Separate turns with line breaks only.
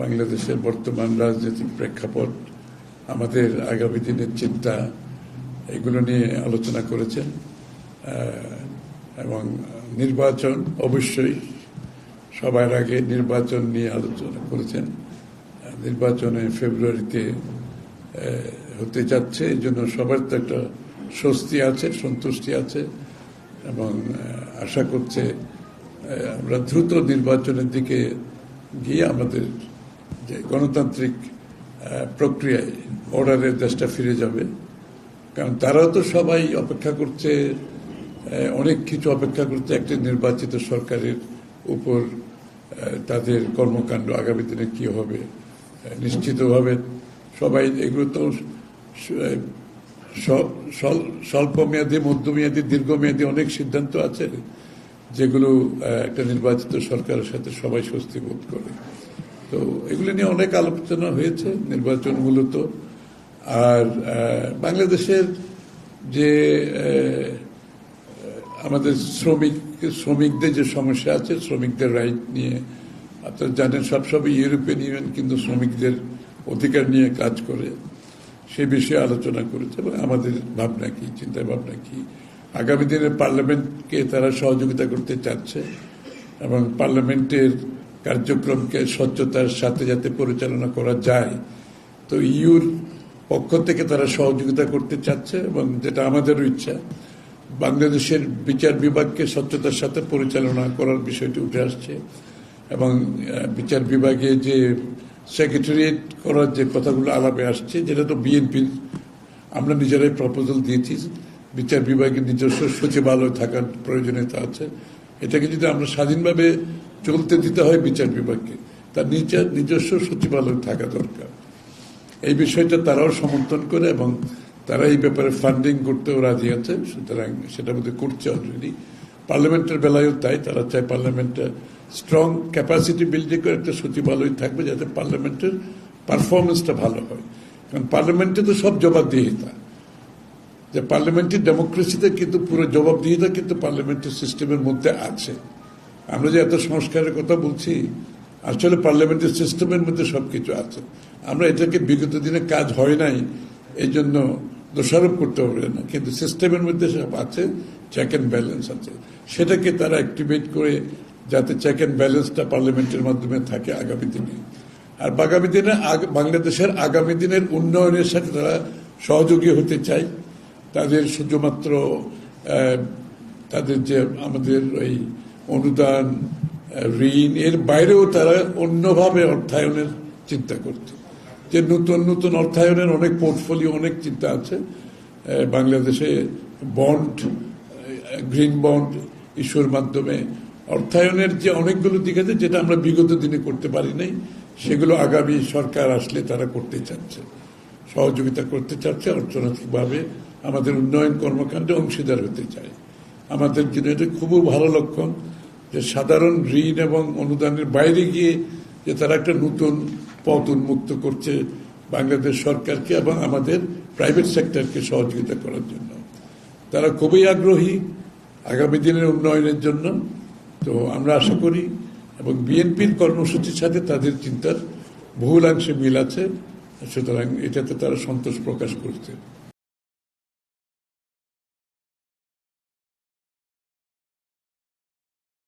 বাংলাদেশের বর্তমান রাজনৈতিক প্রেক্ষাপট, আমাদের আগামী দিনের চিন্তা, এগুলো নিয়ে আলোচনা করেছেন এবং নির্বাচন অবশ্যই সবার আগে নির্বাচন নিয়ে আলোচনা করেছেন। নির্বাচনে ফেব্রুয়ারিতে হতে যাচ্ছে, এই জন্য সবার তো একটা স্বস্তি আছে, সন্তুষ্টি আছে এবং আশা করছে আমরা দ্রুত নির্বাচনের দিকে গিয়ে আমাদের যে গণতান্ত্রিক প্রক্রিয়ায় অর্ডারের দেশটা ফিরে যাবে। কারণ তারাও তো সবাই অপেক্ষা করছে, অনেক কিছু অপেক্ষা করছে একটি নির্বাচিত সরকারের উপর। তাদের কর্মকাণ্ড আগামী দিনে কি হবে নিশ্চিতভাবে সবাই, এগুলো তো স্বল্পমেয়াদী, মধ্যমেয়াদী, দীর্ঘমেয়াদী অনেক সিদ্ধান্ত আছে যেগুলো একটা নির্বাচিত সরকারের সাথে সবাই স্বস্তি বোধ করে। তো এগুলো নিয়ে অনেক আলোচনা হয়েছে নির্বাচন মূলত। আর বাংলাদেশের যে আমাদের শ্রমিকদের যে সমস্যা আছে, শ্রমিকদের রাইট নিয়ে আপনারা জানেন, সবসময় ইউরোপিয়ান ইউনিয়ন কিন্তু শ্রমিকদের অধিকার নিয়ে কাজ করে, সে বিষয়ে আলোচনা করেছে এবং আমাদের ভাবনা কি, চিন্তা ভাবনা কি। আগামী দিনে পার্লামেন্টকে তারা সহযোগিতা করতে চাচ্ছে এবং পার্লামেন্টের কার্যক্রমকে স্বচ্ছতার সাথে যাতে পরিচালনা করা যায়, তো ইউর পক্ষ থেকে তারা সহযোগিতা করতে চাচ্ছে এবং যেটা আমাদেরও ইচ্ছা, বাংলাদেশের বিচার বিভাগকে স্বচ্ছতার সাথে পরিচালনা করার বিষয়টি উঠে আসছে এবং বিচার বিভাগে যে সেক্রেটারিয়েট করার যে কথাগুলো আলাপে আসছে, যেটা তো বিএনপির, আমরা নিজেরাই প্রপোজাল দিয়েছি, বিচার বিভাগের নিজস্ব সচিবালয় থাকার প্রয়োজনীয়তা আছে। এটাকে যদি আমরা স্বাধীনভাবে চলতে দিতে হয় বিচার বিভাগকে, তার নিজস্ব সচিবালয় থাকা দরকার। এই বিষয়টা তারাও সমর্থন করে এবং তারা এই ব্যাপারে ফান্ডিং করতেও রাজি আছে, সুতরাং সেটা বোধহয় করছে অলরেডি। পার্লামেন্টের বেলায়ও তাই, তারা চায় পার্লামেন্টে স্ট্রং ক্যাপাসিটি বিল্ডিং করে একটা সচিবালয় থাকবে যাতে পার্লামেন্টের পারফরমেন্সটা ভালো হয়। কারণ পার্লামেন্টে তো সব জবাবদিহিতা, যে পার্লামেন্টারি ডেমোক্রেসিতে কিন্তু পুরো জবাবদিহিতা কিন্তু পার্লামেন্টারি সিস্টেমের মধ্যে আছে। আমরা যে এত সংস্কারের কথা বলছি, আসলে পার্লামেন্টারি সিস্টেমের মধ্যে সবকিছু আছে। আমরা এটাকে বিগত দিনে কাজ হয় নাই এই জন্য দোষারোপ করতে হবে না, কিন্তু সিস্টেমের মধ্যে সব আছে, চেক অ্যান্ড ব্যালেন্স আছে। সেটাকে তারা অ্যাক্টিভেট করে যাতে চেক অ্যান্ড ব্যালেন্সটা পার্লামেন্টের মাধ্যমে থাকে আগামী দিনে। আর আগামী দিনে বাংলাদেশের আগামী দিনের উন্নয়নের সাথে তারা সহযোগী হতে চায়। তাদের শুধুমাত্র তাদের যে আমাদের ওই অনুদান, ঋণ, এর বাইরেও তারা অন্যভাবে অর্থায়নের চিন্তা করছে, যে নতুন নতুন অর্থায়নের অনেক পোর্টফোলিও, অনেক চিন্তা আছে। বাংলাদেশে বন্ড, গ্রিন বন্ড ইস্যুর মাধ্যমে অর্থায়নের যে অনেকগুলো দিক আছে যেটা আমরা বিগত দিনে করতে পারি নাই, সেগুলো আগামী সরকার আসলে তারা করতে চাচ্ছে, সহযোগিতা করতে চাচ্ছে, অর্থনৈতিকভাবে আমাদের উন্নয়ন কর্মকাণ্ডে অংশীদার হতে চায়। আমাদের জন্য এটা খুবই ভালো লক্ষণ যে সাধারণ ঋণ এবং অনুদানের বাইরে গিয়ে যে তারা একটা নতুন পথ উন্মুক্ত করছে বাংলাদেশ সরকারকে এবং আমাদের প্রাইভেট সেক্টরকে সহযোগিতা করার জন্য। তারা খুবই আগ্রহী আগামী দিনের উন্নয়নের জন্য। তো আমরা আশা করি, এবং বিএনপির কর্মসূচির সাথে তাদের চিন্তার বহুলাংশে মিল আছে, সুতরাং এটাতে তারা সন্তোষ প্রকাশ করছে।